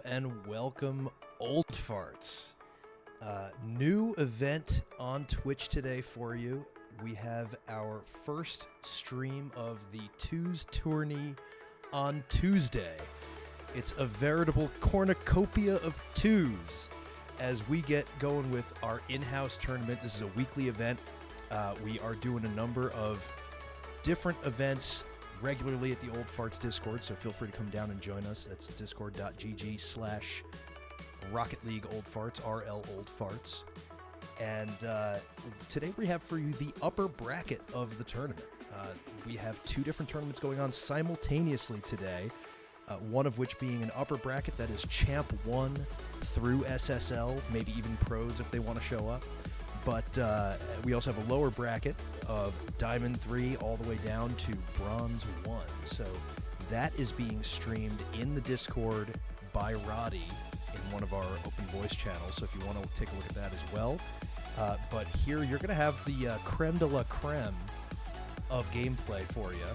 and welcome, Old Farts. New event on Twitch today for you. We have our first stream of the Tourney on Tuesday. It's a veritable cornucopia of twos as we get going with our in-house tournament. This is a weekly event. We are doing a number of different events regularly at the Old Farts Discord, so feel free to come down and join us. That's discord.gg/Rocket League Old Farts, RL Old Farts. And today we have for you the upper bracket of the tournament. We have two different tournaments going on simultaneously today, one of which being an upper bracket that is Champ 1 through SSL, maybe even pros if they want to show up. But we also have a lower bracket of Diamond 3 all the way down to Bronze 1. So that is being streamed in the Discord by Roddy in one of our open voice channels. So if you want to take a look at that as well. But here you're going to have the creme de la creme of gameplay for you.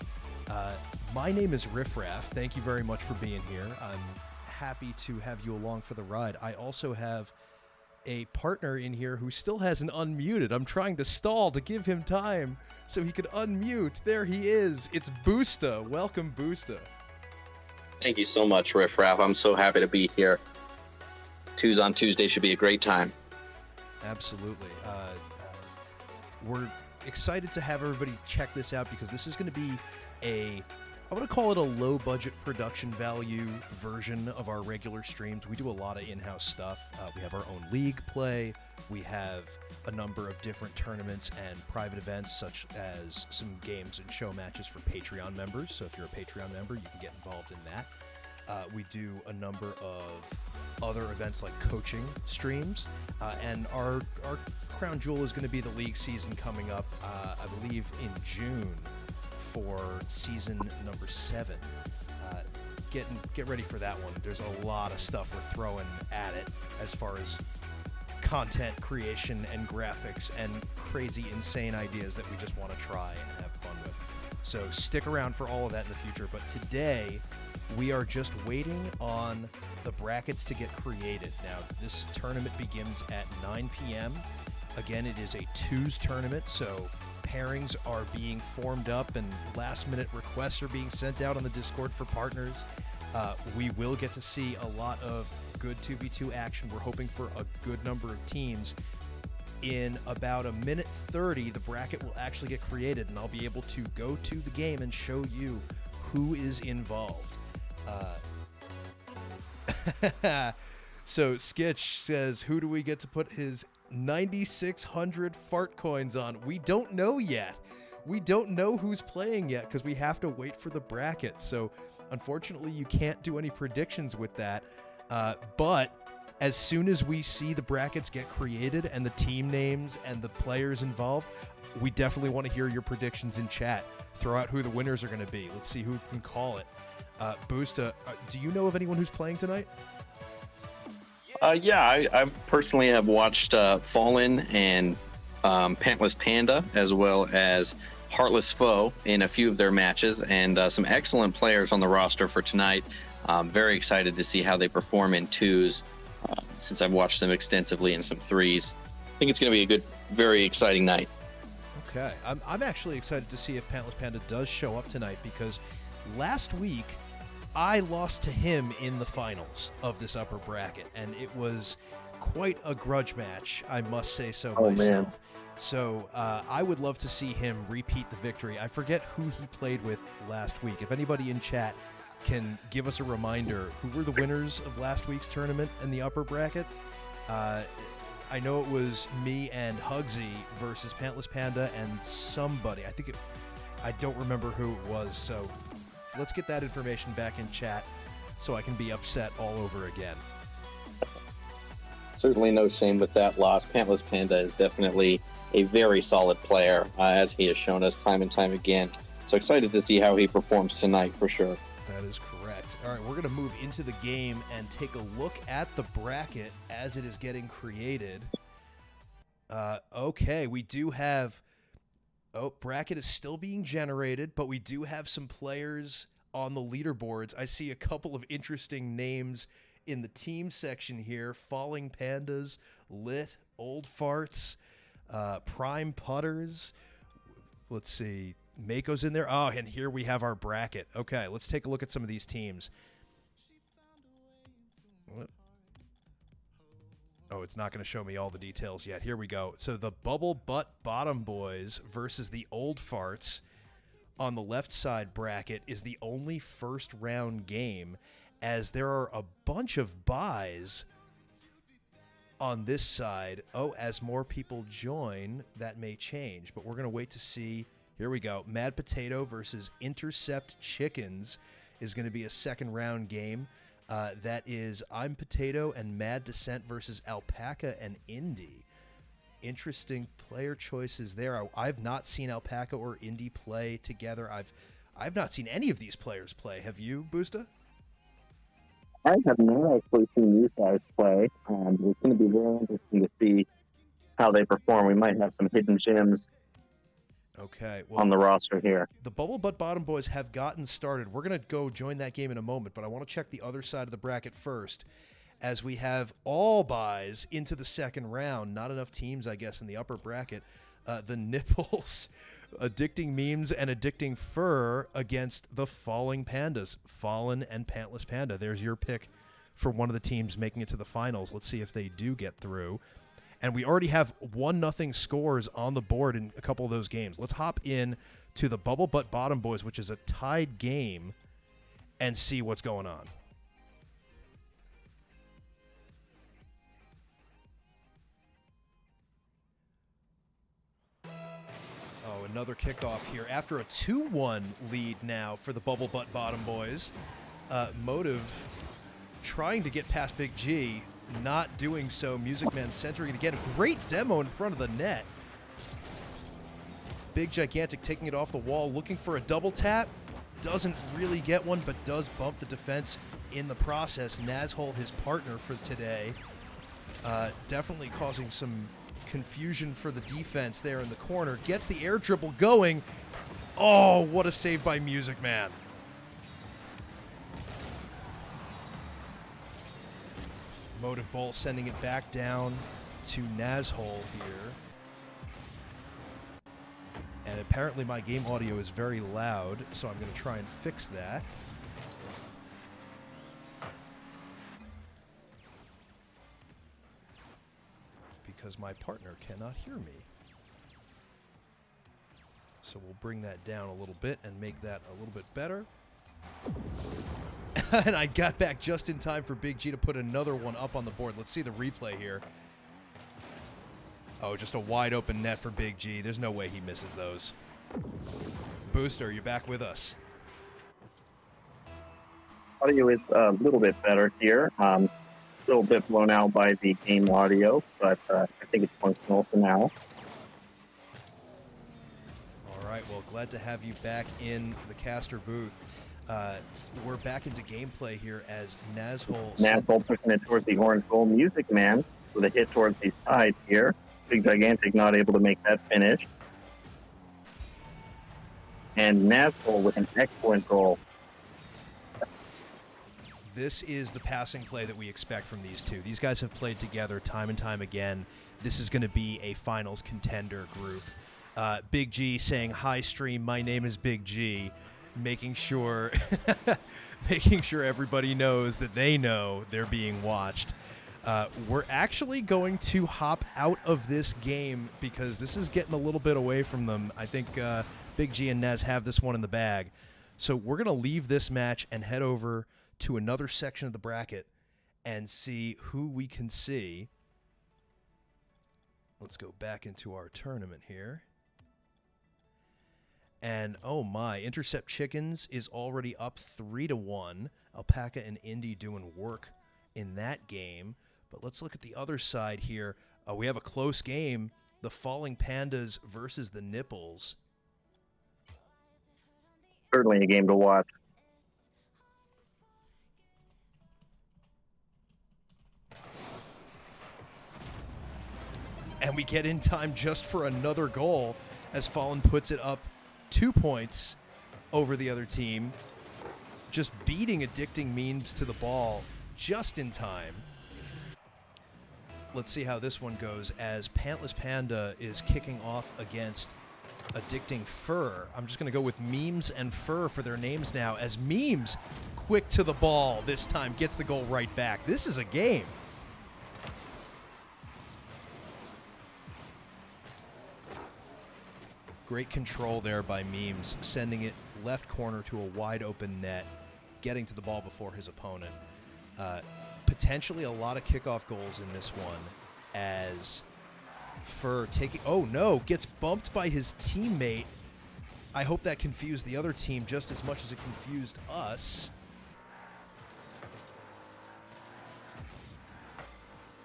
My name is Riffraff. Thank you very much for being here. I'm happy to have you along for the ride. I also have a partner in here who still hasn't unmuted. I'm trying to stall to give him time so he could unmute. There he is. It's Boosta. Welcome, Boosta. Thank you so much, Riffraff. I'm so happy to be here. Twos on Tuesday should be a great time. Absolutely. We're excited to have everybody check this out because this is going to be I want to call it a low-budget production value version of our regular streams. We do a lot of in-house stuff. We have our own league play. We have a number of different tournaments and private events, such as some games and show matches for Patreon members. So if you're a Patreon member, you can get involved in that. We do a number of other events like coaching streams. And our crown jewel is going to be the league season coming up, I believe, in June, for season number 7. Get ready for that one. There's a lot of stuff we're throwing at it as far as content creation and graphics and crazy, insane ideas that we just want to try and have fun with. So stick around for all of that in the future. But today, we are just waiting on the brackets to get created. Now, this tournament begins at 9 p.m. Again, it is a twos tournament, so pairings are being formed up and last-minute requests are being sent out on the Discord for partners. We will get to see a lot of good 2v2 action. We're hoping for a good number of teams. In about a minute 30, the bracket will actually get created, and I'll be able to go to the game and show you who is involved. So Skitch says, who do we get to put his 9,600 fart coins on? We don't know yet. We don't know who's playing yet because we have to wait for the bracket. So unfortunately, you can't do any predictions with that. But as soon as we see the brackets get created and the team names and the players involved, we definitely want to hear your predictions in chat. Throw out who the winners are going to be. Let's see who can call it. Boosta, do you know of anyone who's playing tonight? I personally have watched Fallen and Pantless Panda, as well as Heartless Foe in a few of their matches, and some excellent players on the roster for tonight. Very excited to see how they perform in twos, since I've watched them extensively in some threes. I think it's going to be a good, very exciting night. Okay. I'm actually excited to see if Pantless Panda does show up tonight, because last week I lost to him in the finals of this upper bracket, and it was quite a grudge match, I must say so myself. Man. So I would love to see him repeat the victory. I forget who he played with last week. If anybody in chat can give us a reminder, who were the winners of last week's tournament in the upper bracket? I know it was me and Hugsy versus Pantless Panda and somebody. I don't remember who it was, so let's get that information back in chat so I can be upset all over again. Certainly no shame with that loss. Pantless Panda is definitely a very solid player, as he has shown us time and time again. So excited to see how he performs tonight for sure. That is correct. All right, we're going to move into the game and take a look at the bracket as it is getting created. Okay, we do have... bracket is still being generated, but we do have some players on the leaderboards. I see a couple of interesting names in the team section here. Falling Pandas, Lit, Old Farts, Prime Putters. Let's see. Mako's in there. Oh, and here we have our bracket. Okay, let's take a look at some of these teams. What? Oh, it's not going to show me all the details yet. Here we go. So the Bubble Butt Bottom Boys versus the Old Farts on the left side bracket is the only first round game, as there are a bunch of buys on this side. Oh, as more people join, that may change, but we're going to wait to see. Here we go. Mad Potato versus Intercept Chickens is going to be a second round game. That is I'm Potato and Mad Descent versus Alpaca and Indy. Interesting player choices there. I've not seen Alpaca or Indy play together. I've not seen any of these players play. Have you, Busta? I have not actually seen these guys play. It's going to be very interesting to see how they perform. We might have some hidden gems on the roster here. The Bubble Butt Bottom Boys have gotten started. We're going to go join that game in a moment, but I want to check the other side of the bracket first, as we have all buys into the second round. Not enough teams, I guess, in the upper bracket. The Nipples, Addicting Memes, and Addicting Fur against the Falling Pandas, Fallen and Pantless Panda. There's your pick for one of the teams making it to the finals. Let's see if they do get through. And we already have 1-0 scores on the board in a couple of those games. Let's hop in to the Bubble Butt Bottom Boys, which is a tied game, and see what's going on. Oh, another kickoff here. After a 2-1 lead now for the Bubble Butt Bottom Boys. Motive trying to get past Big G. Not doing so. Music Man centering it again. Great demo in front of the net. Big Gigantic taking it off the wall, looking for a double tap. Doesn't really get one, but does bump the defense in the process. Nazhole, his partner for today, definitely causing some confusion for the defense there in the corner. Gets the air dribble going. Oh, what a save by Music Man. Motive Bolt sending it back down to Nazhole here. And apparently my game audio is very loud, so I'm going to try and fix that. Because my partner cannot hear me. So we'll bring that down a little bit and make that a little bit better. And I got back just in time for Big G to put another one up on the board. Let's see the replay here. Oh, just a wide open net for Big G. There's no way he misses those. Booster, you're back with us. Audio is a little bit better here. A little bit blown out by the game audio, but I think it's functional for now. All right, well, glad to have you back in the caster booth. We're back into gameplay here as Nazhole pushing it towards the orange goal. Music Man with a hit towards the side here. Big Gigantic not able to make that finish. And Nazhole with an excellent goal. This is the passing play that we expect from these two. These guys have played together time and time again. This is going to be a finals contender group. Big G saying, "Hi stream, my name is Big G." Making sure everybody knows that they know they're being watched. We're actually going to hop out of this game because this is getting a little bit away from them. I think Big G and Nez have this one in the bag. So we're going to leave this match and head over to another section of the bracket and see who we can see. Let's go back into our tournament here. And oh my, Intercept Chickens is already up 3-1. Alpaca and Indy doing work in that game. But let's look at the other side here. We have a close game. The Falling Pandas versus the Nipples. Certainly a game to watch. And we get in time just for another goal as Fallen puts it up 2 points over the other team. Just beating Addicting Memes to the ball just in time. Let's see how this one goes as Pantless Panda is kicking off against Addicting Fur. I'm just going to go with Memes and Fur for their names now, as Memes, quick to the ball this time, gets the goal right back. This is a game. Great control there by Memes, sending it left corner to a wide open net, getting to the ball before his opponent. Potentially a lot of kickoff goals in this one, as Fur taking... Oh, no, gets bumped by his teammate. I hope that confused the other team just as much as it confused us.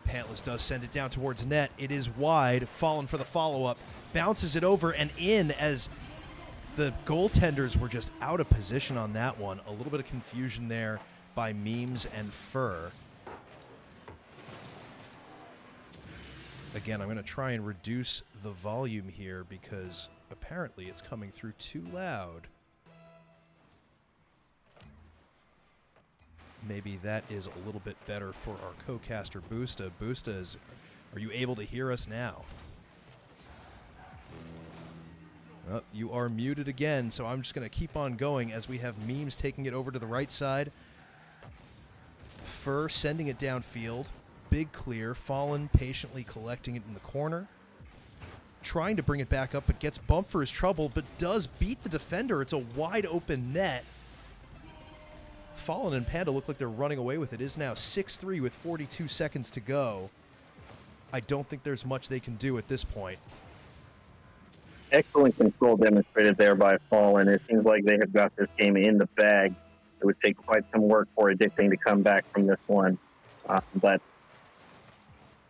Pantless does send it down towards net. It is wide. Fallen for the follow-up. Bounces it over and in, as the goaltenders were just out of position on that one. A little bit of confusion there by Memes and Fur. Again, I'm going to try and reduce the volume here because apparently it's coming through too loud. Maybe that is a little bit better for our co-caster Boosta. Boosta, are you able to hear us now? Oh, you are muted again, so I'm just going to keep on going as we have Memes taking it over to the right side. Fur sending it downfield. Big clear. Fallen patiently collecting it in the corner. Trying to bring it back up, but gets bumped for his trouble, but does beat the defender. It's a wide open net. Fallen and Panda look like they're running away with it. It is now 6-3 with 42 seconds to go. I don't think there's much they can do at this point. Excellent control demonstrated there by Fallen. It seems like they have got this game in the bag. It would take quite some work for Addicting to come back from this one. But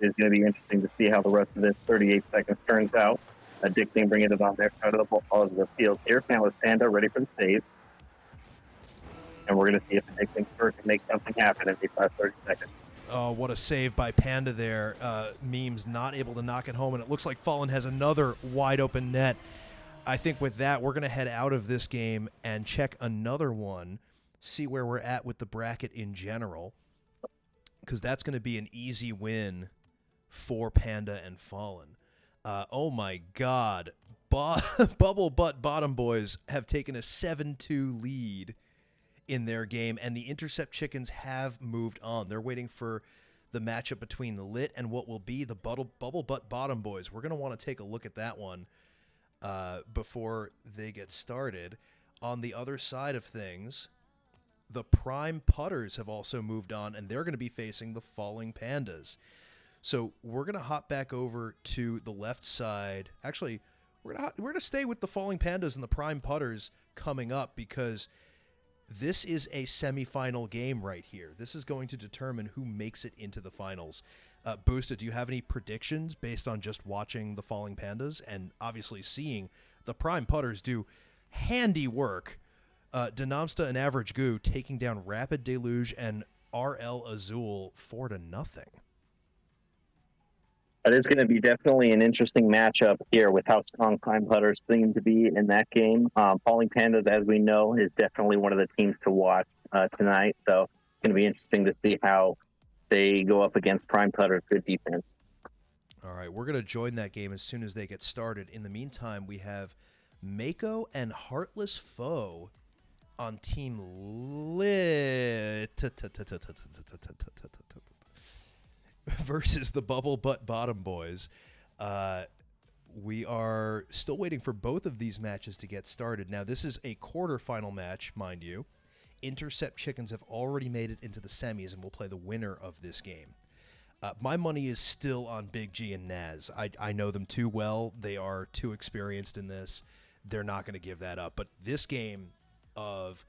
it's going to be interesting to see how the rest of this 38 seconds turns out. Addicting bringing it on their side of the field here. Pantless Panda ready for the save. And we're going to see if Addicting can make something happen in these last 30 seconds. Oh, what a save by Panda there. Memes not able to knock it home, and it looks like Fallen has another wide open net. I think with that, we're going to head out of this game and check another one, see where we're at with the bracket in general, because that's going to be an easy win for Panda and Fallen. Oh my God. Bubble Butt Bottom Boys have taken a 7-2 lead in their game, and the Intercept Chickens have moved on. They're waiting for the matchup between the Lit and what will be the Bubble Butt Bottom Boys. We're going to want to take a look at that one before they get started. On the other side of things, the Prime Putters have also moved on, and they're going to be facing the Falling Pandas. So we're going to hop back over to the left side. Actually, we're going to stay with the Falling Pandas and the Prime Putters coming up, because this is a semifinal game right here. This is going to determine who makes it into the finals. Boosta, do you have any predictions based on just watching the Falling Pandas and obviously seeing the Prime Putters do handy work? Denamsta and Average Goo taking down Rapid Deluge and RL Azul 4-0. It is going to be definitely an interesting matchup here with how strong Prime Putters seem to be in that game. Falling Pandas, as we know, is definitely one of the teams to watch tonight. So it's going to be interesting to see how they go up against Prime Putters' good defense. All right, we're going to join that game as soon as they get started. In the meantime, we have Mako and Heartless Foe on Team Lit versus the Bubble Butt Bottom Boys. We are still waiting for both of these matches to get started. Now, this is a quarterfinal match, mind you. Intercept Chickens have already made it into the semis and will play the winner of this game. My money is still on Big G and Naz. I know them too well. They are too experienced in this. They're not going to give that up. But this game of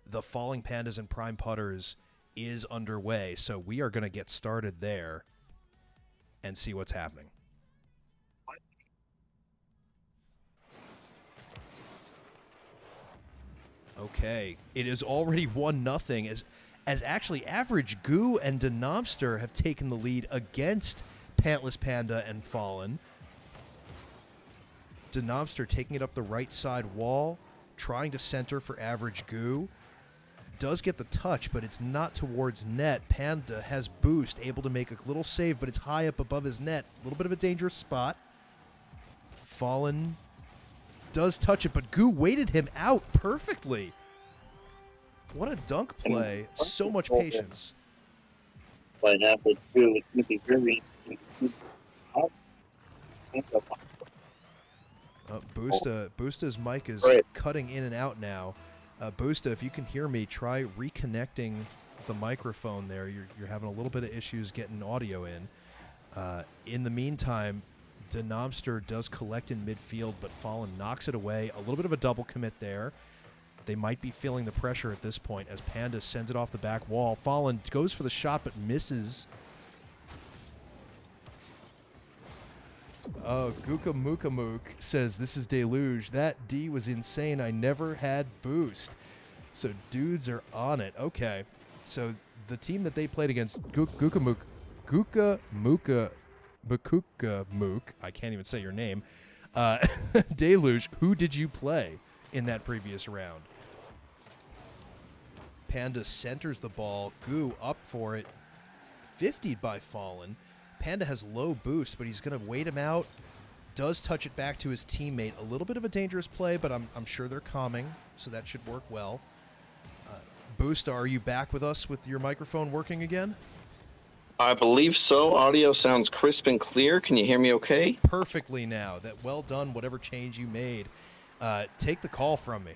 the Falling Pandas and Prime Putters is underway, so we are going to get started there and see what's happening. Okay, it is already 1-0 as actually Average Goo and Denamster have taken the lead against Pantless Panda and Fallen. Denamster taking it up the right side wall, trying to center for Average Goo. does get the touch, but it's not towards net. Panda has boost, able to make a little save, but it's high up above his net. A little bit of a dangerous spot. Fallen does touch it, but Goo waited him out perfectly. What a dunk play. So much patience. But halfway through, it's going to be really Boosta's mic is cutting in and out now. Boosta, if you can hear me, try reconnecting the microphone there. You're having a little bit of issues getting audio in. In the meantime, Denomster does collect in midfield, but Fallen knocks it away. A little bit of a double commit there. They might be feeling the pressure at this point as Panda sends it off the back wall. Fallen goes for the shot but misses. Oh, Guka Mookamook says, this is Deluge. That D was insane. I never had boost. So dudes are on it. Okay. So the team that they played against, Guka Mook, I can't even say your name. Deluge, who did you play in that previous round? Panda centers the ball. Goo up for it. 50'd by Fallen. Panda has low boost, but he's going to wait him out. Does touch it back to his teammate. A little bit of a dangerous play, but I'm sure they're calming, so that should work well. Boost, are you back with us with your microphone working again? I believe so. Audio sounds crisp and clear. Can you hear me okay? Perfectly now. That well done, whatever change you made. Take the call from me.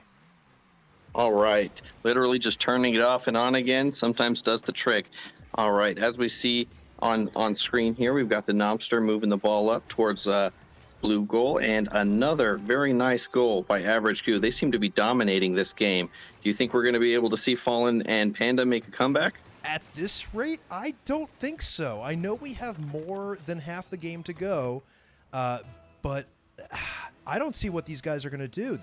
All right. Literally just turning it off and on again sometimes does the trick. All right. As we see on screen here, we've got the Nomster moving the ball up towards blue goal, and another very nice goal by Average Goo. They seem to be dominating this game. Do you think we're going to be able to see Fallen and Panda make a comeback? At this rate, I don't think so. I know we have more than half the game to go, but I don't see what these guys are going to do.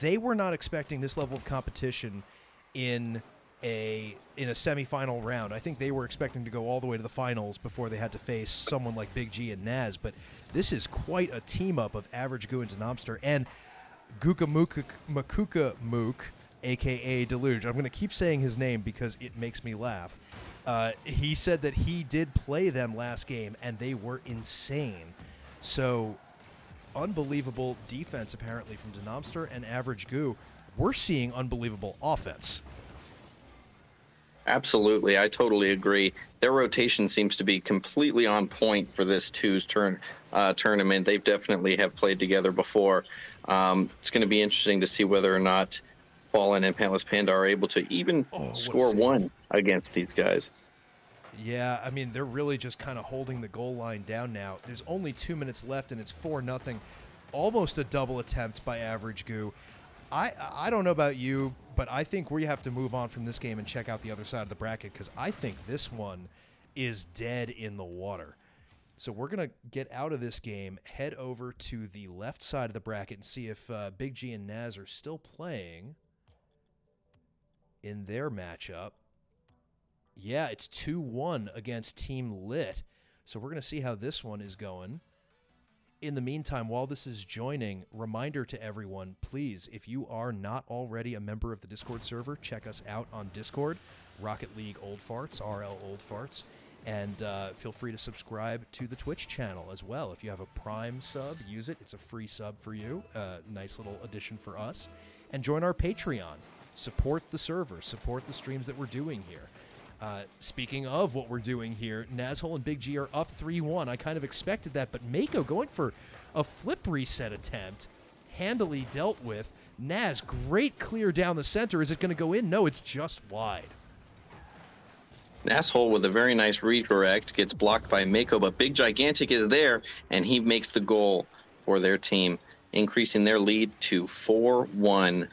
They were not expecting this level of competition in a semifinal round. I think they were expecting to go all the way to the finals before they had to face someone like Big G and Naz. But this is quite a team up of Average Goo and Denomster and Makuka Mook, a.k.a. Deluge. I'm going to keep saying his name because it makes me laugh. He said that he did play them last game, and they were insane. So, unbelievable defense, apparently, from Denomster and Average Goo. We're seeing unbelievable offense. Absolutely. I totally agree. Their rotation seems to be completely on point for this tournament. They've definitely have played together before. It's going to be interesting to see whether or not Fallen and Pantless Panda are able to even score one against these guys. Yeah, I mean, they're really just kind of holding the goal line down now. There's only 2 minutes left, and it's 4-0. Almost a double attempt by Average Goo. I don't know about you, but I think we have to move on from this game and check out the other side of the bracket, because I think this one is dead in the water. So we're going to get out of this game, head over to the left side of the bracket, and see if Big G and Naz are still playing in their matchup. Yeah, it's 2-1 against Team Lit. So we're going to see how this one is going. In the meantime, while this is joining, reminder to everyone, please, if you are not already a member of the Discord server, check us out on Discord, Rocket League Old Farts, RL Old Farts, and feel free to subscribe to the Twitch channel as well. If you have a Prime sub, use it. It's a free sub for you. Nice little addition for us. And join our Patreon. Support the server. Support the streams that we're doing here. Speaking of what we're doing here, Nazhole and Big G are up 3-1. I kind of expected that, but Mako going for a flip reset attempt, handily dealt with. Naz, great clear down the center. Is it going to go in? No, it's just wide. Nazhole with a very nice redirect gets blocked by Mako, but Big Gigantic is there, and he makes the goal for their team, increasing their lead to 4-1.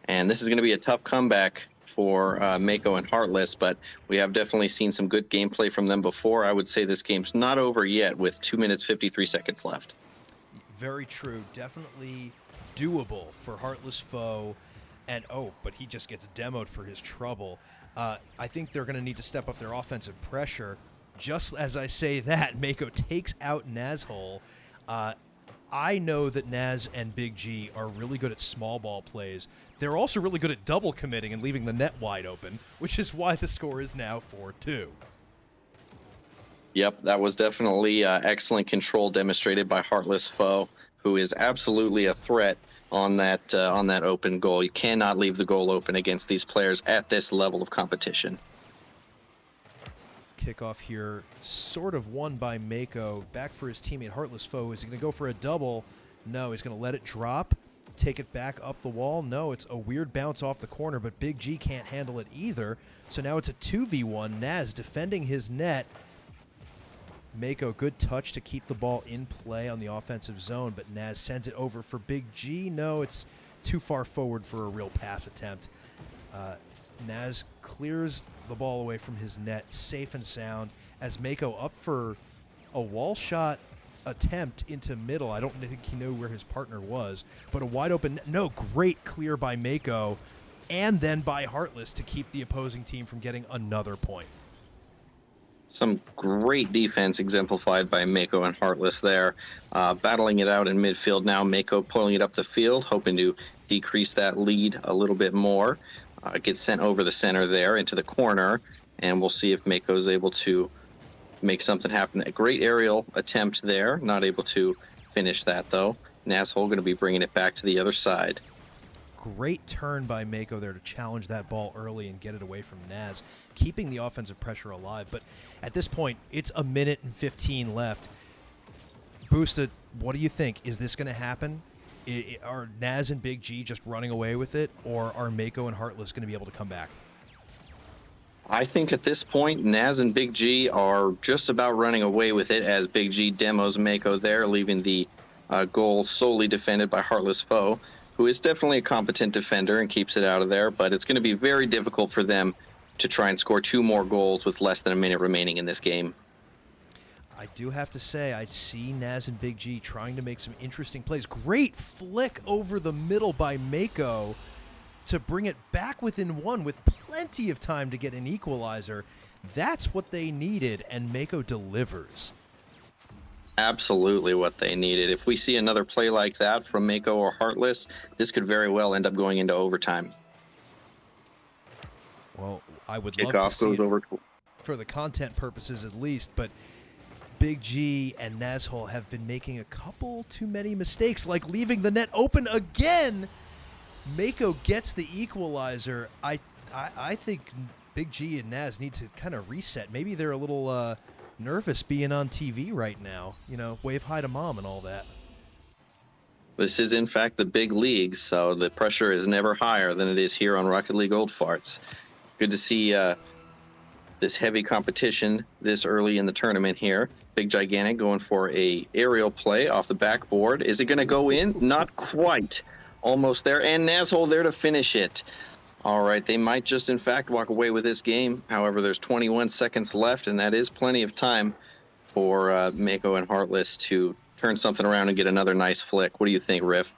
And this is going to be a tough comeback for Mako and Heartless, but we have definitely seen some good gameplay from them before. I would say this game's not over yet with 2 minutes, 53 seconds left. Very true. Definitely doable for Heartless Foe. And, but he just gets demoed for his trouble. I think they're going to need to step up their offensive pressure. Just as I say that, Mako takes out Nazhole. I know that Naz and Big G are really good at small ball plays. They're also really good at double committing and leaving the net wide open, which is why the score is now 4-2. Yep, that was definitely excellent control demonstrated by Heartless Foe, who is absolutely a threat on that open goal. You cannot leave the goal open against these players at this level of competition. Kickoff here, sort of won by Mako. Back for his teammate Heartless Foe. Is he going to go for a double? No, he's going to let it drop. Take it back up the wall. No, it's a weird bounce off the corner, but Big G can't handle it either. So now it's a 2v1. Naz defending his net. Mako, good touch to keep the ball in play on the offensive zone, but Naz sends it over for Big G. No, it's too far forward for a real pass attempt. Naz clears the ball away from his net, safe and sound, as Mako up for a wall shot attempt into middle. I don't think he knew where his partner was, but a wide open, no, great clear by Mako, and then by Heartless to keep the opposing team from getting another point. Some great defense exemplified by Mako and Heartless there. Battling it out in midfield now. Mako pulling it up the field, hoping to decrease that lead a little bit more. Gets sent over the center there into the corner, and we'll see if Mako is able to make something happen. A great aerial attempt there. Not able to finish that, though. Nashole going to be bringing it back to the other side. Great turn by Mako there to challenge that ball early and get it away from Naz, keeping the offensive pressure alive. But at this point, it's a minute and 15 left. Boosta, what do you think? Is this going to happen? Are Naz and Big G just running away with it, or are Mako and Heartless going to be able to come back? I think at this point, Naz and Big G are just about running away with it as Big G demos Mako there, leaving the goal solely defended by Heartless Foe, who is definitely a competent defender and keeps it out of there, but it's going to be very difficult for them to try and score 2 more goals with less than a minute remaining in this game. I do have to say, I see Naz and Big G trying to make some interesting plays. Great flick over the middle by Mako to bring it back within 1 with plenty of time to get an equalizer. That's what they needed, and Mako delivers. Absolutely what they needed. If we see another play like that from Mako or Heartless, this could very well end up going into overtime. Well, I would love to see goes it over for the content purposes at least, but Big G and Nashole have been making a couple too many mistakes, like leaving the net open again. Mako gets the equalizer. I think Big G and Naz need to kind of reset. Maybe they're a little nervous being on TV right now. You know, wave hi to mom and all that. This is, in fact, the big leagues, so the pressure is never higher than it is here on Rocket League Old Farts. Good to see this heavy competition this early in the tournament here. Big Gigantic going for a aerial play off the backboard. Is it going to go in? Not quite. Almost there. And Nashole there to finish it. All right, they might just, in fact, walk away with this game. However, there's 21 seconds left, and that is plenty of time for Mako and Heartless to turn something around and get another nice flick. What do you think, Riff?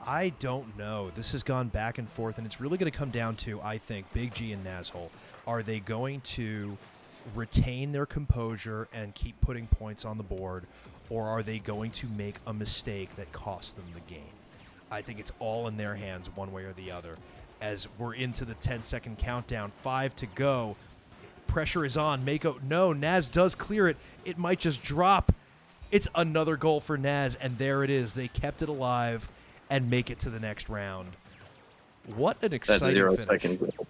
I don't know. This has gone back and forth, and it's really going to come down to, I think, Big G and Nashole. Are they going to retain their composure and keep putting points on the board, or are they going to make a mistake that costs them the game? I think it's all in their hands one way or the other. As we're into the 10-second countdown, 5 to go. Pressure is on. Mako, no, Naz does clear it. It might just drop. It's another goal for Naz, and there it is. They kept it alive and make it to the next round. What an exciting finish. 0-second goal.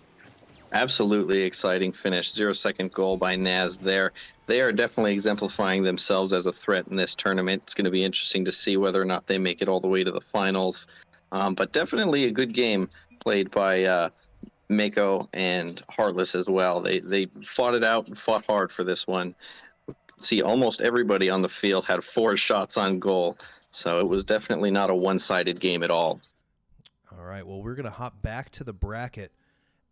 Absolutely exciting finish. 0-second goal by Naz there. They are definitely exemplifying themselves as a threat in this tournament. It's going to be interesting to see whether or not they make it all the way to the finals. But definitely a good game played by Mako and Heartless as well. They fought it out and fought hard for this one. See, almost everybody on the field had 4 shots on goal. So it was definitely not a one-sided game at all. All right, well, we're going to hop back to the bracket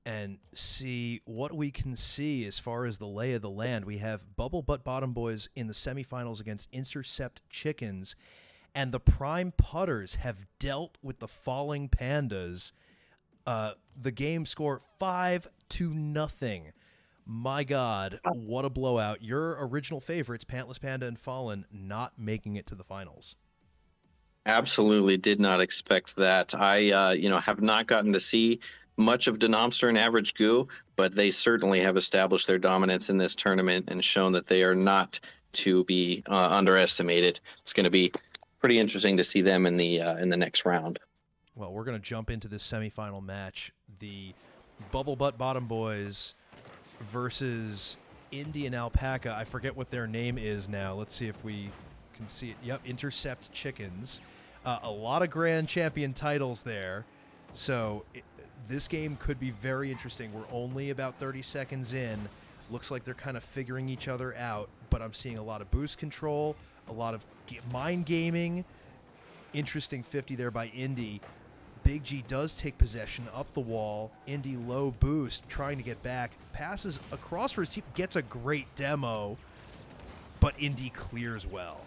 and see what we can see as far as the lay of the land. We have Bubble Butt Bottom Boys in the semifinals against Intercept Chickens, and the Prime Putters have dealt with the Falling Pandas. The game score 5-0. My God, what a blowout. Your original favorites, Pantless Panda and Fallen, not making it to the finals. Absolutely did not expect that. I have not gotten to see much of Denomster and Average Goo, but they certainly have established their dominance in this tournament and shown that they are not to be underestimated. It's going to be pretty interesting to see them in the next round. Well, we're going to jump into this semifinal match. The Bubble Butt Bottom Boys versus Indian Alpaca. I forget what their name is now. Let's see if we can see it. Yep, Intercept Chickens. A lot of grand champion titles there. So this game could be very interesting. We're only about 30 seconds in. Looks like they're kind of figuring each other out, but I'm seeing a lot of boost control, a lot of mind gaming. Interesting 50 there by Indy. Big G does take possession up the wall. Indy low boost, trying to get back. Passes across for his team, gets a great demo, but Indy clears well.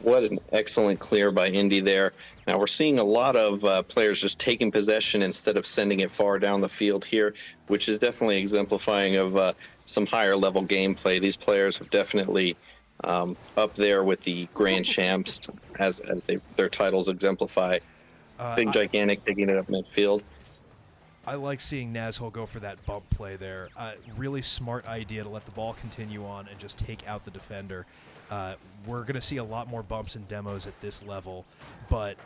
What an excellent clear by Indy there. Now we're seeing a lot of players just taking possession instead of sending it far down the field here, which is definitely exemplifying of some higher level gameplay. These players have definitely up there with the grand champs as their titles exemplify. Big Gigantic taking it up midfield. I like seeing Nazhol go for that bump play there. Really smart idea to let the ball continue on and just take out the defender. We're going to see a lot more bumps and demos at this level, but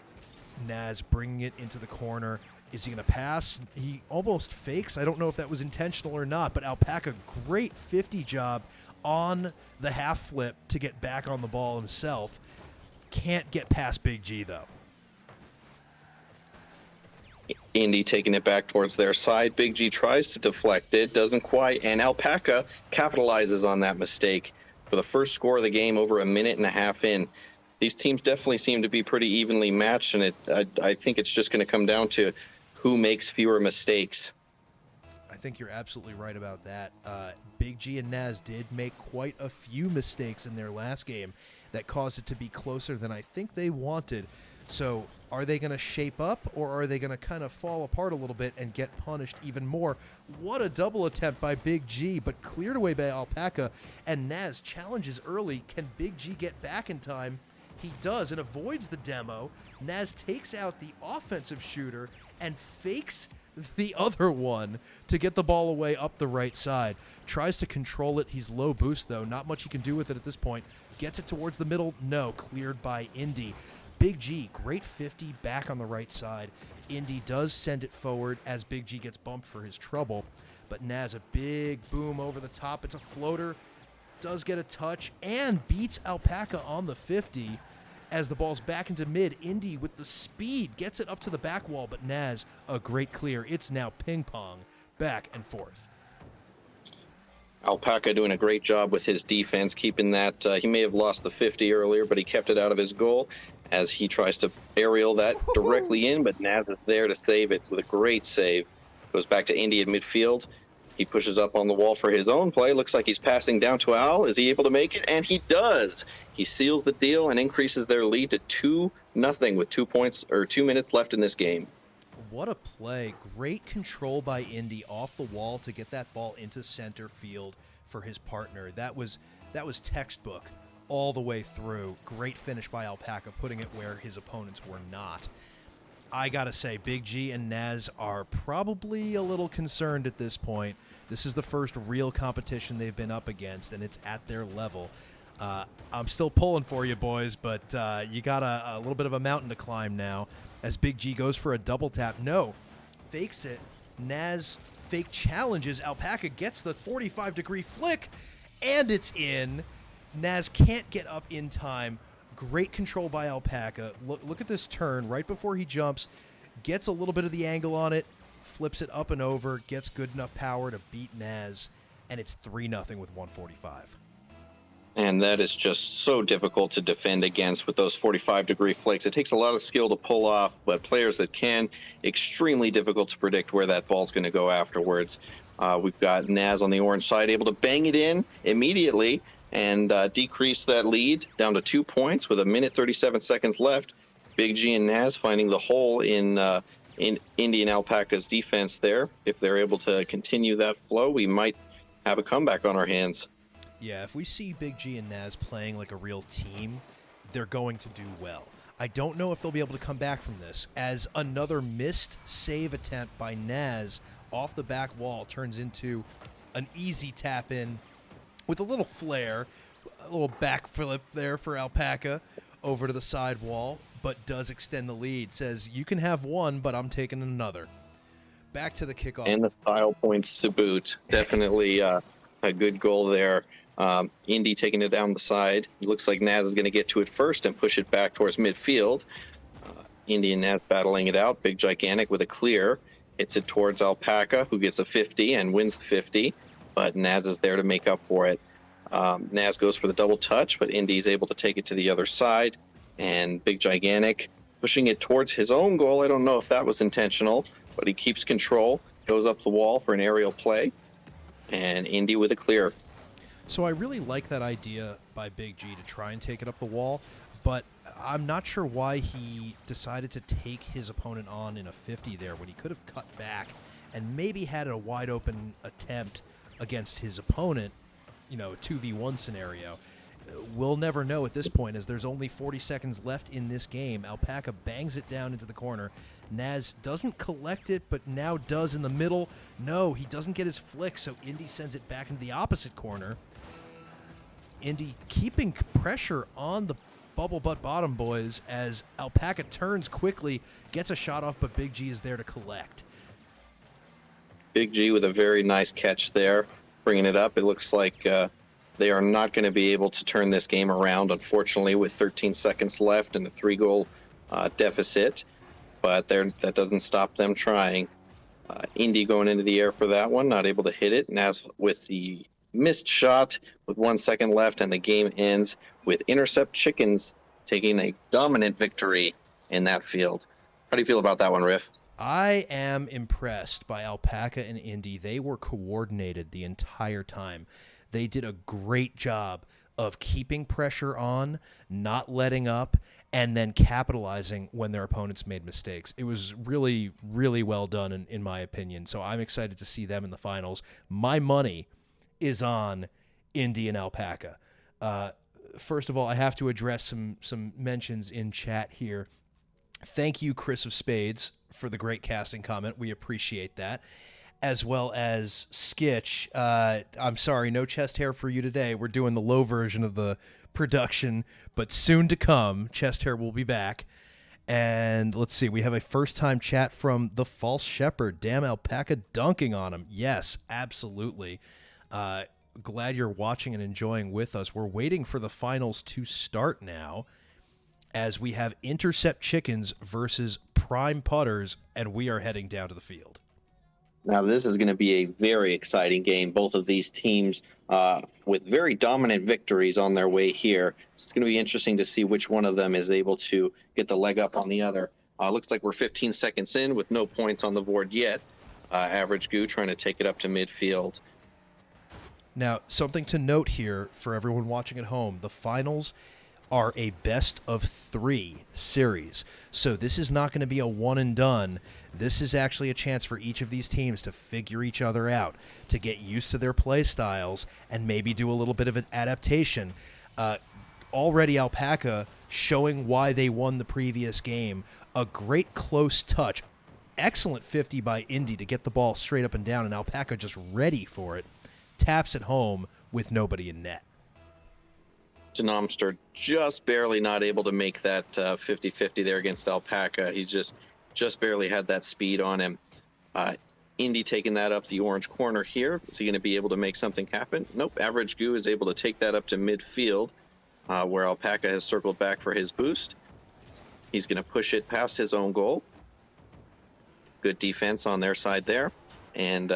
Naz bringing it into the corner. Is he going to pass? He almost fakes. I don't know if that was intentional or not, but Alpaca, great 50 job on the half flip to get back on the ball himself. Can't get past Big G, though. Indy taking it back towards their side. Big G tries to deflect it, doesn't quite, and Alpaca capitalizes on that mistake for the first score of the game over a minute and a half in. These teams definitely seem to be pretty evenly matched, and I think it's just going to come down to who makes fewer mistakes. I think you're absolutely right about that. Big G and Naz did make quite a few mistakes in their last game that caused it to be closer than I think they wanted. So are they going to shape up, or are they going to kind of fall apart a little bit and get punished even more? What a double attempt by Big G, but cleared away by Alpaca, and Naz challenges early. Can Big G get back in time? He does and avoids the demo. Naz takes out the offensive shooter and fakes the other one to get the ball away up the right side. Tries to control it. He's low boost, though. Not much he can do with it at this point. Gets it towards the middle. No, cleared by Indy. Big G, great 50 back on the right side. Indy does send it forward as Big G gets bumped for his trouble. But Naz, a big boom over the top. It's a floater. Does get a touch and beats Alpaca on the 50 as the ball's back into mid. Indy with the speed gets it up to the back wall, but Naz, a great clear. It's now ping pong back and forth. Alpaca doing a great job with his defense, keeping that. He may have lost the 50 earlier, but he kept it out of his goal as he tries to aerial that directly in, but Naz is there to save it with a great save. Goes back to Indy at midfield. He pushes up on the wall for his own play. Looks like he's passing down to Al. Is he able to make it? And he does. He seals the deal and increases their lead to 2-0 with 2 points or 2 minutes left in this game. What a play. Great control by Indy off the wall to get that ball into center field for his partner. That was textbook all the way through. Great finish by Alpaca, putting it where his opponents were not. I gotta say, Big G and Naz are probably a little concerned at this point. This is the first real competition they've been up against, and it's at their level. I'm still pulling for you, boys, but you got a little bit of a mountain to climb now as Big G goes for a double tap. No, fakes it. Naz fake challenges. Alpaca gets the 45-degree flick, and it's in. Naz can't get up in time. Great control by Alpaca. Look at this turn right before he jumps. Gets a little bit of the angle on it. Flips it up and over. Gets good enough power to beat Naz. And it's 3-0 with 145. And that is just so difficult to defend against with those 45-degree flicks. It takes a lot of skill to pull off, but players that can, extremely difficult to predict where that ball's going to go afterwards. We've got Naz on the orange side able to bang it in immediately and decrease that lead down to 2 points with 1:37 seconds left. Big G and Naz finding the hole in Indian Alpaca's defense there. If they're able to continue that flow, we might have a comeback on our hands. Yeah, if we see Big G and Naz playing like a real team, they're going to do well. I don't know if they'll be able to come back from this, as another missed save attempt by Naz off the back wall turns into an easy tap in with a little flair, a little back flip there for Alpaca over to the side wall, but does extend the lead. Says, you can have one, but I'm taking another. Back to the kickoff. And the style points to boot. Definitely a good goal there. Indy taking it down the side. It looks like Naz is going to get to it first and push it back towards midfield. Indy and Naz battling it out. Big Gigantic with a clear. Hits it towards Alpaca, who gets a 50 and wins the 50. But Naz is there to make up for it. Naz goes for the double touch, but Indy's able to take it to the other side. And Big Gigantic pushing it towards his own goal. I don't know if that was intentional, but he keeps control. Goes up the wall for an aerial play. And Indy with a clear. So I really like that idea by Big G to try and take it up the wall, but I'm not sure why he decided to take his opponent on in a 50 there when he could have cut back and maybe had a wide open attempt against his opponent, a 2v1 scenario. We'll never know at this point, as there's only 40 seconds left in this game. Alpaca bangs it down into the corner. Naz doesn't collect it, but now does in the middle. No, he doesn't get his flick, so Indy sends it back into the opposite corner. Indy keeping pressure on the bubble butt bottom boys as Alpaca turns quickly, gets a shot off, but Big G is there to collect. Big G with a very nice catch there, bringing it up. It looks like they are not going to be able to turn this game around, unfortunately, with 13 seconds left and a 3-goal deficit. But that doesn't stop them trying. Indy going into the air for that one, not able to hit it. Naz with the missed shot with 1 second left, and the game ends with Intercept Chickens taking a dominant victory in that field. How do you feel about that one, Riff? I am impressed by Alpaca and Indy. They were coordinated the entire time. They did a great job of keeping pressure on, not letting up, and then capitalizing when their opponents made mistakes. It was really, really well done, in my opinion. So I'm excited to see them in the finals. My money is on Indy and Alpaca. First of all, I have to address some mentions in chat here. Thank you, Chris of Spades, for the great casting comment. We appreciate that. As well as Skitch. I'm sorry, no chest hair for you today. We're doing the low version of the production, but soon to come, chest hair will be back. And let's see, we have a first-time chat from the False Shepherd. Damn, Alpaca dunking on him. Yes, absolutely. Glad you're watching and enjoying with us. We're waiting for the finals to start now, as we have Intercept Chickens versus Prime Putters, and we are heading down to the field. Now, this is going to be a very exciting game. Both of these teams with very dominant victories on their way here. It's going to be interesting to see which one of them is able to get the leg up on the other. Looks like we're 15 seconds in with no points on the board yet. Average Goo trying to take it up to midfield. Now, something to note here for everyone watching at home, the finals are a best-of-3 series. So this is not going to be a one-and-done. This is actually a chance for each of these teams to figure each other out, to get used to their play styles, and maybe do a little bit of an adaptation. Already Alpaca showing why they won the previous game. A great close touch. Excellent 50 by Indy to get the ball straight up and down, and Alpaca just ready for it. Taps it home with nobody in net. Denomster just barely not able to make that 50-50 there against Alpaca. He's just barely had that speed on him. Indy taking that up the orange corner here. Is he going to be able to make something happen? Nope. Average Goo is able to take that up to midfield, where Alpaca has circled back for his boost. He's going to push it past his own goal. Good defense on their side there. And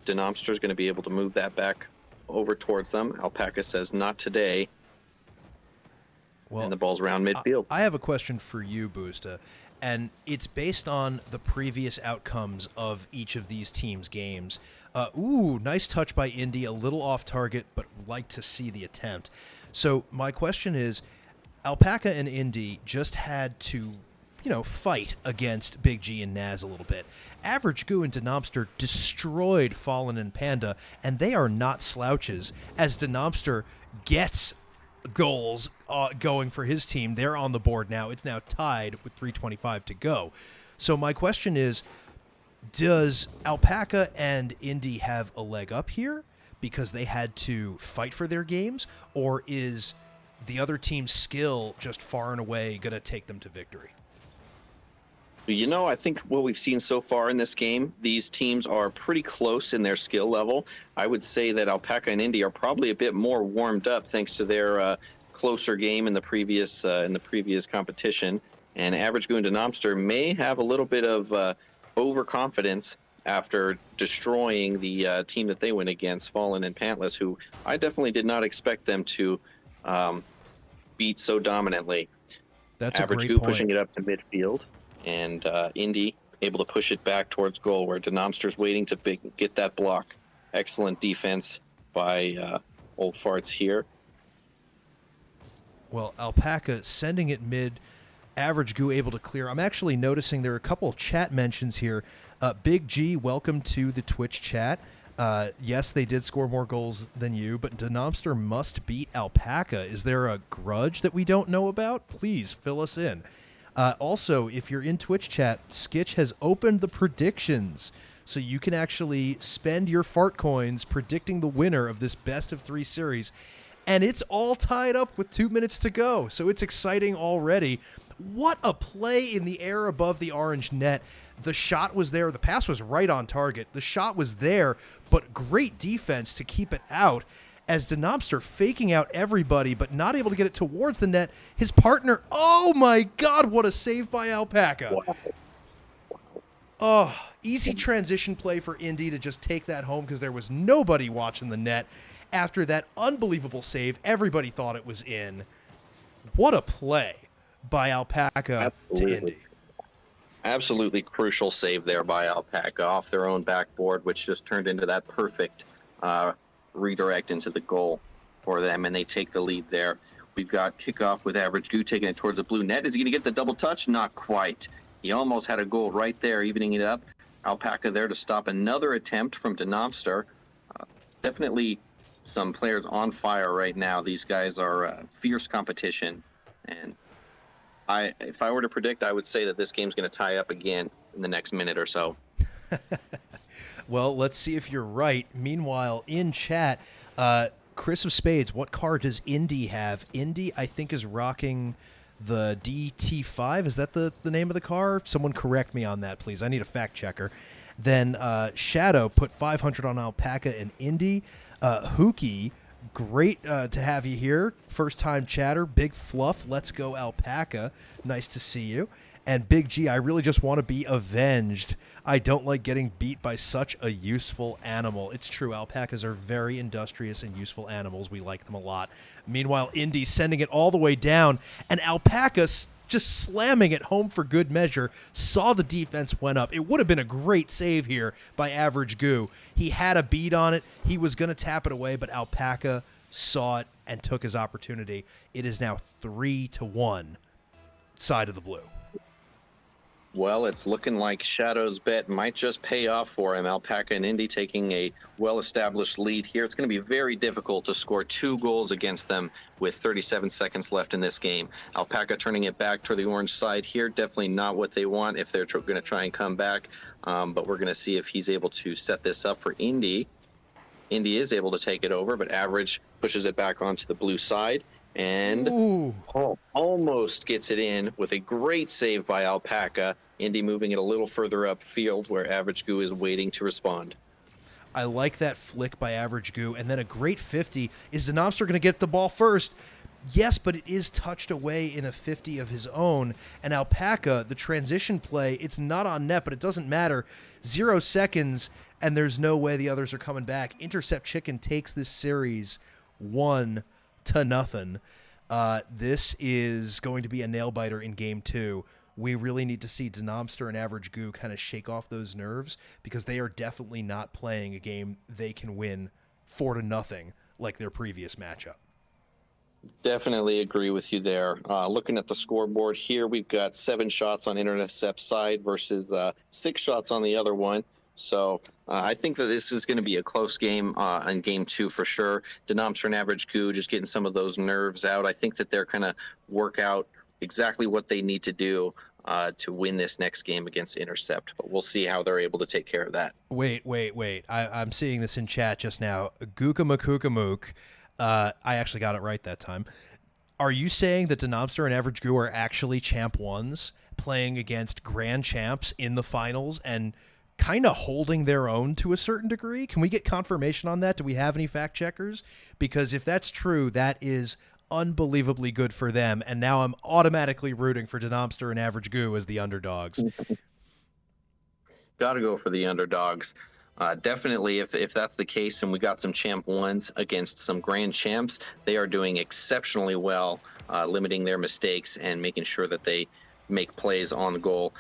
Denomster is going to be able to move that back over towards them. Alpaca says, not today. Well, and the ball's around midfield. I have a question for you, Busta, and it's based on the previous outcomes of each of these teams' games. Nice touch by Indy, a little off target, but like to see the attempt. So my question is, Alpaca and Indy just had to, fight against Big G and Naz a little bit. Average Goo and Denomster destroyed Fallen and Panda, and they are not slouches, as Denomster gets goals going for his team. They're on the board now. It's now tied with 3:25 to go. So my question is, does Alpaca and Indy have a leg up here because they had to fight for their games, or is the other team's skill just far and away going to take them to victory? I think what we've seen so far in this game, these teams are pretty close in their skill level. I would say that Alpaca and Indy are probably a bit more warmed up thanks to their closer game in the previous competition. And Average Goo and Denomster may have a little bit of overconfidence after destroying the team that they went against, Fallen and Pantless, who I definitely did not expect them to beat so dominantly. That's Average a great Goo point. pushing it up to midfield, and Indy able to push it back towards goal, where Denomster's waiting to get that block. Excellent defense by Old Farts here. Well, Alpaca sending it mid, Average Goo able to clear. I'm actually noticing there are a couple of chat mentions here. Big G, welcome to the Twitch chat. Yes, they did score more goals than you, but Denomster must beat Alpaca. Is there a grudge that we don't know about? Please fill us in. Also, if you're in Twitch chat, Skitch has opened the predictions, so you can actually spend your fart coins predicting the winner of this best-of-3 series. And it's all tied up with 2 minutes to go, so it's exciting already. What a play in the air above the orange net. The shot was there. The pass was right on target. The shot was there, but great defense to keep it out as Denomster faking out everybody, but not able to get it towards the net. His partner, oh my God, what a save by Alpaca. Wow. Oh, easy transition play for Indy to just take that home because there was nobody watching the net. After that unbelievable save, everybody thought it was in. What a play by Alpaca to Indy. Absolutely crucial save there by Alpaca off their own backboard, which just turned into that perfect redirect into the goal for them, and they take the lead there. We've got kickoff with Average Goo taking it towards the blue net. Is he going to get the double touch? Not quite. He almost had a goal right there, evening it up. Alpaca there to stop another attempt from Denomster. Definitely some players on fire right now. These guys are fierce competition, and if I were to predict, I would say that this game's going to tie up again in the next minute or so. Well, let's see if you're right. Meanwhile, in chat, Chris of Spades, what car does Indy have? Indy, I think, is rocking the DT5. Is that the name of the car? Someone correct me on that, please. I need a fact checker. Then Shadow put 500 on Alpaca and Indy. Hookie, great to have you here. First time chatter. Big Fluff, let's go Alpaca. Nice to see you. And Big G, I really just want to be avenged. I don't like getting beat by such a useful animal. It's true, alpacas are very industrious and useful animals. We like them a lot. Meanwhile, Indy sending it all the way down, and Alpaca just slamming it home for good measure, saw the defense went up. It would have been a great save here by Average Goo. He had a beat on it. He was going to tap it away, but Alpaca saw it and took his opportunity. It is now 3-1 side of the blue. Well, it's looking like Shadow's bet might just pay off for him. Alpaca and Indy taking a well-established lead here. It's going to be very difficult to score 2 goals against them with 37 seconds left in this game. Alpaca turning it back to the orange side here. Definitely not what they want if they're going to try and come back. But we're going to see if he's able to set this up for Indy. Indy is able to take it over, but Average pushes it back onto the blue side. And almost gets it in with a great save by Alpaca. Indy moving it a little further upfield where Average Goo is waiting to respond. I like that flick by Average Goo. And then a great 50. Is Denomster going to get the ball first? Yes, but it is touched away in a 50 of his own. And Alpaca, the transition play, it's not on net, but it doesn't matter. 0 seconds, and there's no way the others are coming back. Intercept Chicken takes this series 1-0. This is going to be a nail biter in game 2. We really need to see Denomster and Average Goo kind of shake off those nerves because they are definitely not playing a game they can win 4-0 like their previous matchup. Definitely agree with you there. Looking at the scoreboard here, we've got 7 shots on Intercept's side versus 6 shots on the other one. So I think that this is going to be a close game in game 2 for sure. Denomster and Average Goo just getting some of those nerves out. I think that they're going to work out exactly what they need to do to win this next game against Intercept. But we'll see how they're able to take care of that. Wait. I'm seeing this in chat just now. Gookamakookamook. I actually got it right that time. Are you saying that Denomster and Average Goo are actually Champ 1s playing against Grand Champs in the finals and kind of holding their own to a certain degree? Can we get confirmation on that? Do we have any fact checkers? Because if that's true, that is unbelievably good for them. And now I'm automatically rooting for Denomster and Average Goo as the underdogs. Got to go for the underdogs. Definitely, if that's the case, and we got some Champ 1s against some Grand Champs, they are doing exceptionally well, limiting their mistakes and making sure that they make plays on goal.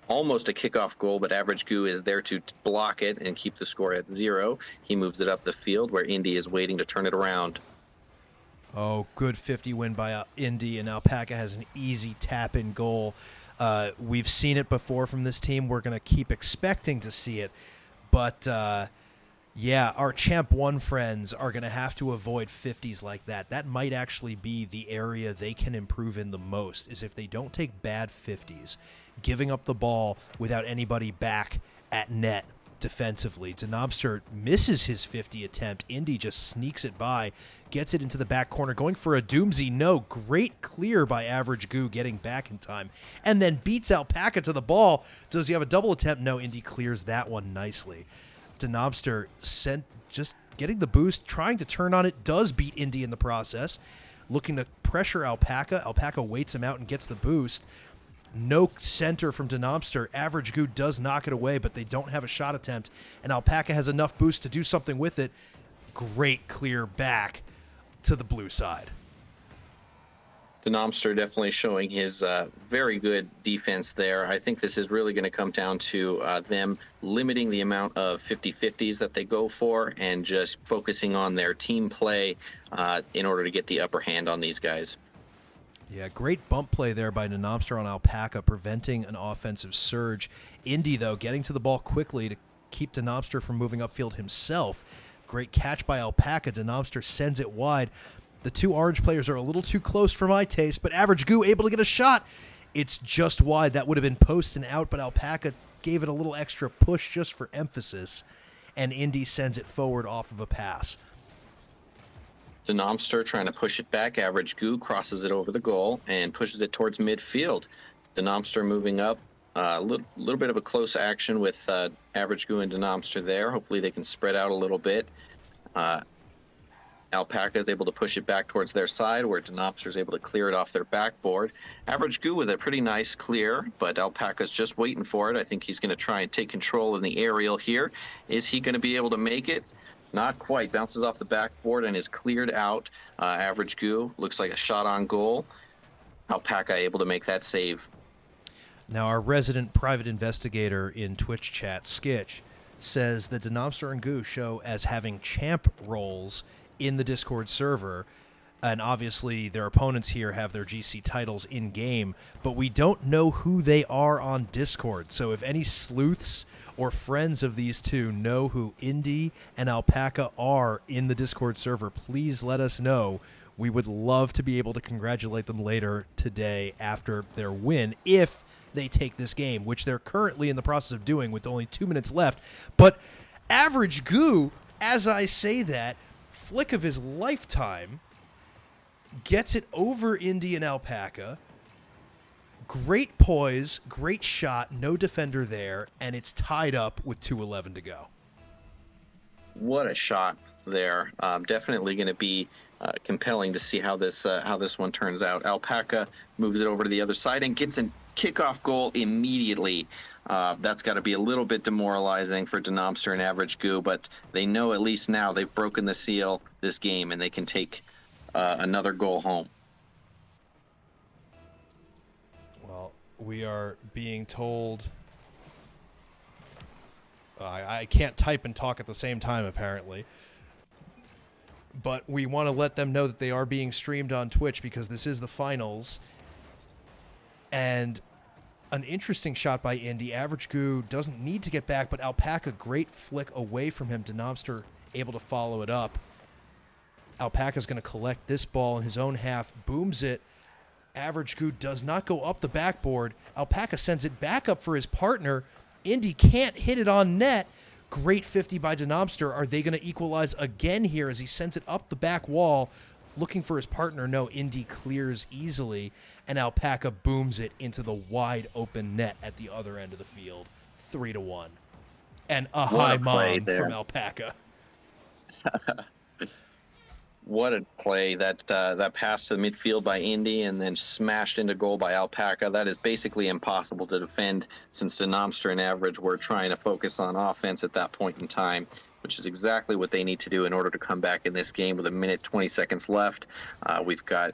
Almost a kickoff goal, but Average Goo is there to block it and keep the score at 0. He moves it up the field where Indy is waiting to turn it around. Oh, good 50 win by Indy, and Alpaca has an easy tap-in goal. We've seen it before from this team. We're going to keep expecting to see it. But, yeah, our Champ 1 friends are going to have to avoid 50s like that. That might actually be the area they can improve in the most, is if they don't take bad 50s, giving up the ball without anybody back at net defensively. Denomster misses his 50 attempt. Indy just sneaks it by, gets it into the back corner, going for a doomsy. No, great clear by Average Goo, getting back in time, and then beats Alpaca to the ball. Does he have a double attempt? No, Indy clears that one nicely. Denomster just getting the boost, trying to turn on it, does beat Indy in the process, looking to pressure Alpaca. Alpaca waits him out and gets the boost. No center from Denomster. Average Goo does knock it away, but they don't have a shot attempt, and Alpaca has enough boost to do something with it. Great clear back to the blue side. Denomster definitely showing his very good defense there. I think this is really going to come down to them limiting the amount of 50-50s that they go for and just focusing on their team play in order to get the upper hand on these guys. Yeah, great bump play there by Denomster on Alpaca, preventing an offensive surge. Indy, though, getting to the ball quickly to keep Denomster from moving upfield himself. Great catch by Alpaca. Denomster sends it wide. The two orange players are a little too close for my taste, but Average Goo able to get a shot. It's just wide. That would have been post and out, but Alpaca gave it a little extra push just for emphasis, and Indy sends it forward off of a pass. Denomster trying to push it back. Average Goo crosses it over the goal and pushes it towards midfield. Denomster moving up. A little bit of a close action with Average Goo and Denomster there. Hopefully they can spread out a little bit. Alpaca is able to push it back towards their side, where Denomster is able to clear it off their backboard. Average Goo with a pretty nice clear, but Alpaca's just waiting for it. I think he's going to try and take control in the aerial here. Is he going to be able to make it? Not quite. Bounces off the backboard and is cleared out. Average Goo looks like a shot on goal. Alpaca able to make that save. Now, our resident private investigator in Twitch chat, Skitch, says that Denomster and Goo show as having champ roles in the Discord server, and obviously their opponents here have their GC titles in game, but we don't know who they are on Discord. So if any sleuths or friends of these two know who Indy and Alpaca are in the Discord server, please let us know. We would love to be able to congratulate them later today after their win, if they take this game, which they're currently in the process of doing with only 2 minutes left. But Average Goo, as I say that, flick of his lifetime, gets it over Indy and Alpaca. Great poise, great shot, no defender there, and it's tied up with 2:11 to go. What a shot there. Definitely going to be compelling to see how this one turns out. Alpaca moves it over to the other side and gets a kickoff goal immediately. That's got to be a little bit demoralizing for Denomster and Average Goo, but they know at least now they've broken the seal this game and they can take another goal home. Well, we are being told... I can't type and talk at the same time, apparently. But we want to let them know that they are being streamed on Twitch because this is the finals. And an interesting shot by Indy. Average Goo doesn't need to get back, but Alpaca, great flick away from him. Denobster able to follow it up. Alpaca's going to collect this ball in his own half, booms it. Average Goo does not go up the backboard. Alpaca sends it back up for his partner. Indy can't hit it on net. Great 50 by Denobster. Are they going to equalize again here as he sends it up the back wall? Looking for his partner. No, Indy clears easily, and Alpaca booms it into the wide open net at the other end of the field. 3-1. And a high mom from Alpaca. What a play. That pass to the midfield by Indy and then smashed into goal by Alpaca. That is basically impossible to defend since Denobster and Average were trying to focus on offense at that point in time, which is exactly what they need to do in order to come back in this game with 1:20 left. We've got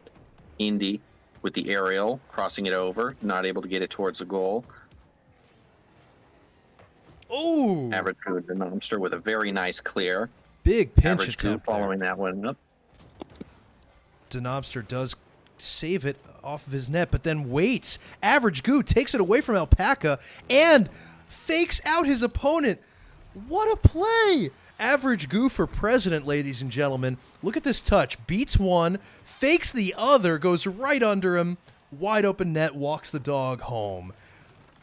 Indy with the aerial, crossing it over, not able to get it towards the goal. Oh! Average Goo Denobster with a very nice clear. Big pinch Average attempt Goo following that one up. Denobster does save it off of his net, but then waits. Average Goo takes it away from Alpaca and fakes out his opponent. What a play! Average Goo for president, ladies and gentlemen. Look at this touch. Beats one, fakes the other, goes right under him. Wide open net, walks the dog home.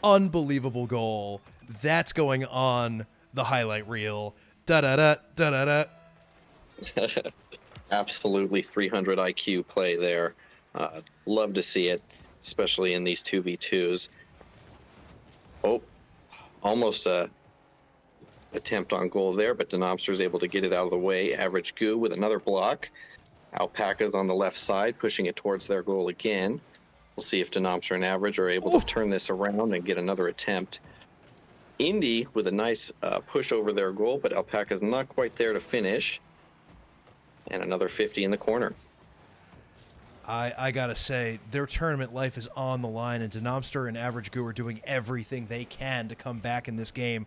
Unbelievable goal. That's going on the highlight reel. Da-da-da, da-da-da. Absolutely 300 IQ play there. Love to see it, especially in these 2v2s. Oh, almost a attempt on goal there, but Denobster is able to get it out of the way. Average Goo with another block. Alpaca's on the left side, pushing it towards their goal again. We'll see if Denobster and Average are able to turn this around and get another attempt. Indy with a nice push over their goal, but Alpaca's not quite there to finish. And another 50 in the corner. I gotta say, their tournament life is on the line, and Denobster and Average Goo are doing everything they can to come back in this game.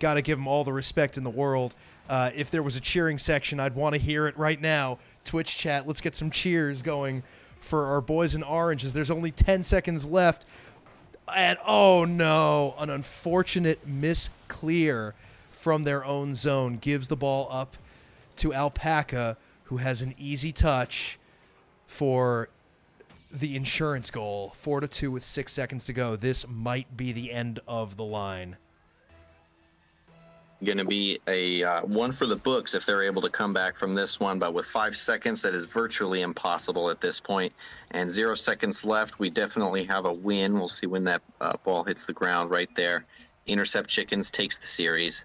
Gotta give them all the respect in the world. If there was a cheering section, I'd want to hear it right now. Twitch chat, let's get some cheers going for our boys in orange as there's only 10 seconds left. And oh no, an unfortunate misclear from their own zone gives the ball up to Alpaca, who has an easy touch for the insurance goal. 4-2 with 6 seconds to go. This might be the end of the line. Going to be a one for the books if they're able to come back from this one, but with 5 seconds, that is virtually impossible at this point. And 0 seconds left, we definitely have a win. We'll see when that ball hits the ground right there. Intercept Chickens takes the series.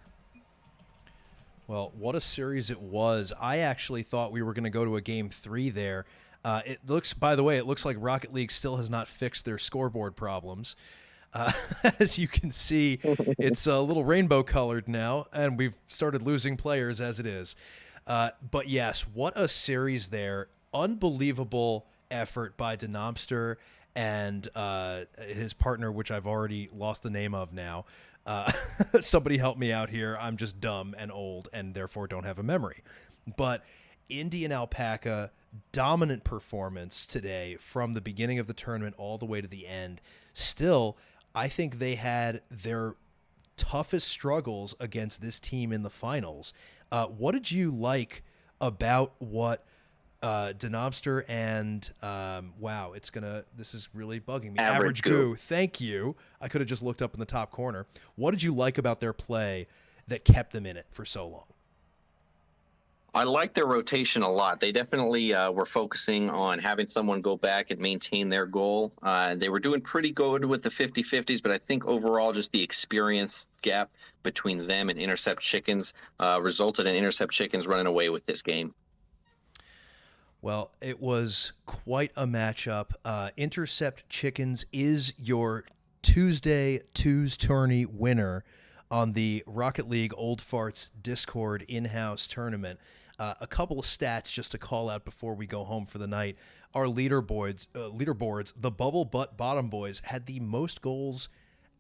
Well, what a series it was. I actually thought we were going to go to a game 3 there. It looks, by the way, it looks like Rocket League still has not fixed their scoreboard problems. As you can see, it's a little rainbow colored now, and we've started losing players as it is. But yes, what a series there. Unbelievable effort by Denobster and his partner, which I've already lost the name of now. Somebody help me out here. I'm just dumb and old and therefore don't have a memory. But Indian Alpaca, dominant performance today from the beginning of the tournament all the way to the end. Still, I think they had their toughest struggles against this team in the finals. What did you like about what Denobster and wow, this is really bugging me. Average Goo. Thank you. I could have just looked up in the top corner. What did you like about their play that kept them in it for so long? I like their rotation a lot. They definitely were focusing on having someone go back and maintain their goal. They were doing pretty good with the 50-50s, but I think overall just the experience gap between them and Intercept Chickens resulted in Intercept Chickens running away with this game. Well, it was quite a matchup. Intercept Chickens is your Tuesday Tourney winner on the Rocket League Old Farts Discord in-house tournament. A couple of stats just to call out before we go home for the night. Our leaderboards, the Bubble Butt Bottom Boys had the most goals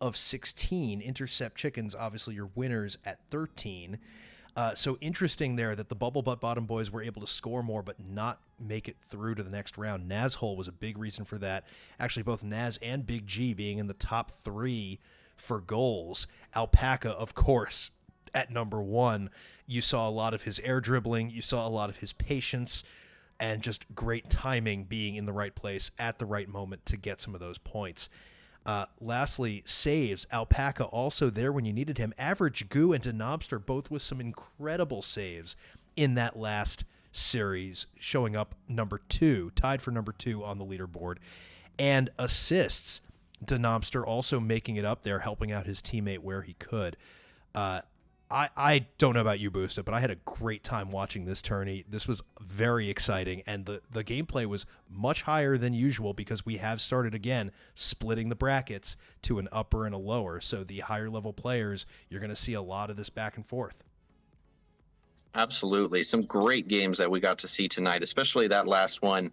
of 16. Intercept Chickens, obviously your winners at 13. So interesting there that the Bubble Butt Bottom boys were able to score more but not make it through to the next round. Nazhole was a big reason for that. Actually, both Naz and Big G being in the top 3 for goals. Alpaca, of course, at number 1. You saw a lot of his air dribbling. You saw a lot of his patience and just great timing, being in the right place at the right moment to get some of those points. Lastly, saves. Alpaca also there when you needed him. Average Goo and Denobster both with some incredible saves in that last series, showing up number 2, tied for number 2 on the leaderboard. And assists. Denobster also making it up there, helping out his teammate where he could. I don't know about you, Boosta, but I had a great time watching this tourney. This was very exciting, and the gameplay was much higher than usual because we have started, again, splitting the brackets to an upper and a lower. So the higher-level players, you're going to see a lot of this back and forth. Absolutely. Some great games that we got to see tonight, especially that last one.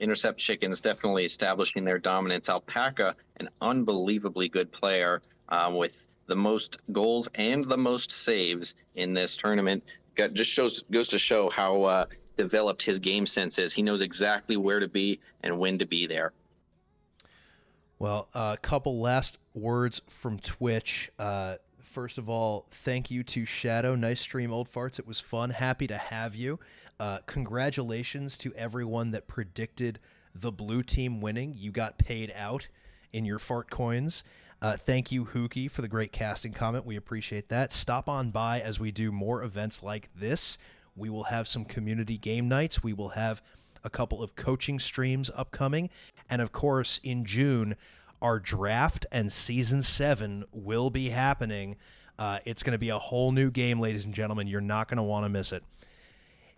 Intercept Chickens definitely establishing their dominance. Alpaca, an unbelievably good player with the most goals and the most saves in this tournament. Goes to show how developed his game sense is. He knows exactly where to be and when to be there. Well, a couple last words from Twitch. First of all, thank you to Shadow. Nice stream, Old Farts. It was fun. Happy to have you. Congratulations to everyone that predicted the blue team winning. You got paid out in your fart coins. Thank you, Hookie, for the great casting comment. We appreciate that. Stop on by as we do more events like this. We will have some community game nights. We will have a couple of coaching streams upcoming. And, of course, in June, our draft and Season 7 will be happening. It's going to be a whole new game, ladies and gentlemen. You're not going to want to miss it.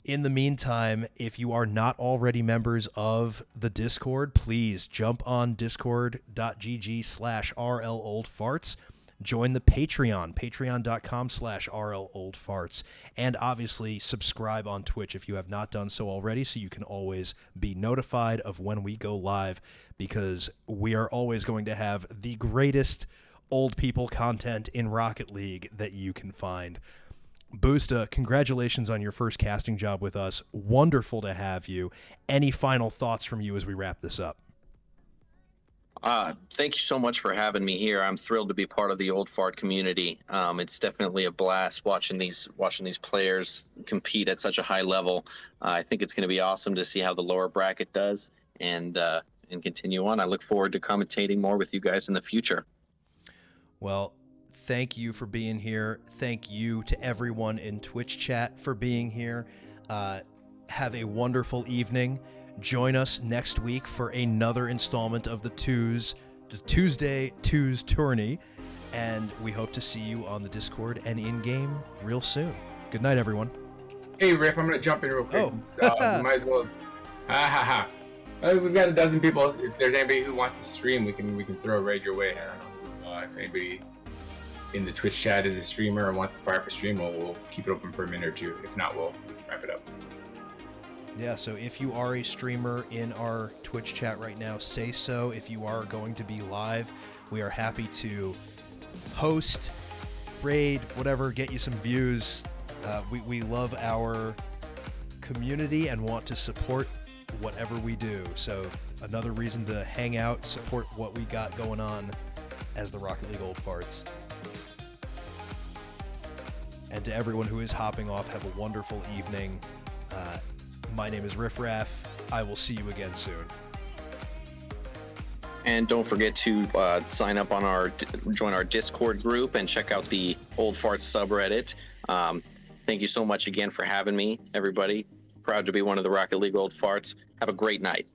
In the meantime, if you are not already members of the Discord, please jump on discord.gg/RLOldfarts. Join the Patreon, patreon.com/RLOldfarts. And obviously, subscribe on Twitch if you have not done so already, so you can always be notified of when we go live, because we are always going to have the greatest old people content in Rocket League that you can find. Boosta, congratulations on your first casting job with us. Wonderful to have you. Any final thoughts from you as we wrap this up? Thank you so much for having me here. I'm thrilled to be part of the Old Fart community. It's definitely a blast watching these players compete at such a high level. I think it's going to be awesome to see how the lower bracket does and continue on. I look forward to commentating more with you guys in the future. Well, thank you for being here. Thank you to everyone in Twitch chat for being here. Have a wonderful evening. Join us next week for another installment of the Tuesday Twos Tourney, and we hope to see you on the Discord and in-game real soon. Good night, everyone. Hey, Riff, I'm going to jump in real quick. Oh. We might as well... We've got a dozen people. If there's anybody who wants to stream, we can throw a raid your way. I don't know if anybody in the Twitch chat is a streamer or wants to fire for stream, we'll keep it open for a minute or two. If not, we'll wrap it up. Yeah, so if you are a streamer in our Twitch chat right now, say so. If you are going to be live, we are happy to host, raid, whatever, get you some views. We love our community and want to support whatever we do. So another reason to hang out, support what we got going on as the Rocket League Old Farts. And to everyone who is hopping off, have a wonderful evening. My name is Riff Raff. I will see you again soon. And don't forget to sign up on join our Discord group and check out the Old Farts subreddit. Thank you so much again for having me, everybody. Proud to be one of the Rocket League Old Farts. Have a great night.